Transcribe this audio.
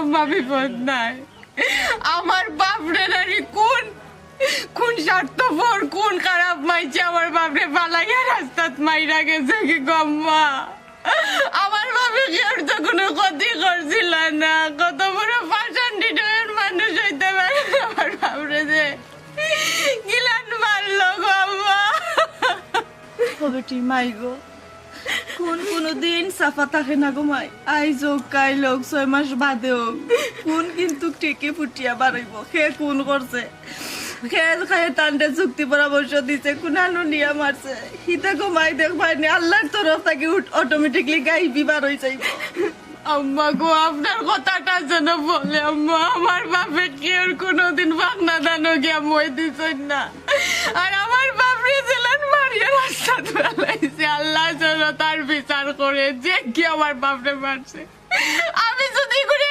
আম্মা বিপদ নাই। আমার বাপরে নারী কোন স্বার্থপর কোন খারাপ মাইছে আমার বাপরে পালাইয়া রাস্তাত মাইরা গেছে কি গম্মা। আমার বাপে কেউ তো কোনো ক্ষতি করছিল না, কত বড় পাষাণ্ডিটের মানুষ হইতে পারে আমার বাপরে যে গিলান মারলো গম্মা। বেটি মাই গো, কোন দিন সাফা থাকে না গো মাই। আইজ হোক কাইল হোক 6 মাস বাদে হোক কোন কিন্তু টেকে ফুটিয়া বাড়াইব। সে কোন করছে, খেয়ে খায় টান্ডে চুক্তি পরামর্শ দিছে, কোনানো নিয়া মারছে হিতা গো মাই দেখ ভাইনি আল্লাহর তরফ থেকে অটোমেটিকলি গাইবি বার হয়ে যাইব। আম্মা গো আপনার কথাটা যেন বলে আম্মা, আমার বাপে কেউ কোনোদিন বাগনা দানো গিয়া মই দিছেন না, আর আমার বাপরে জেলান মারিয়া রাস্তা ফেলাইছে। আল্লাহ যেন তার বিচার করে যে কি আমার বাপরে মারছে। আমি যদি করে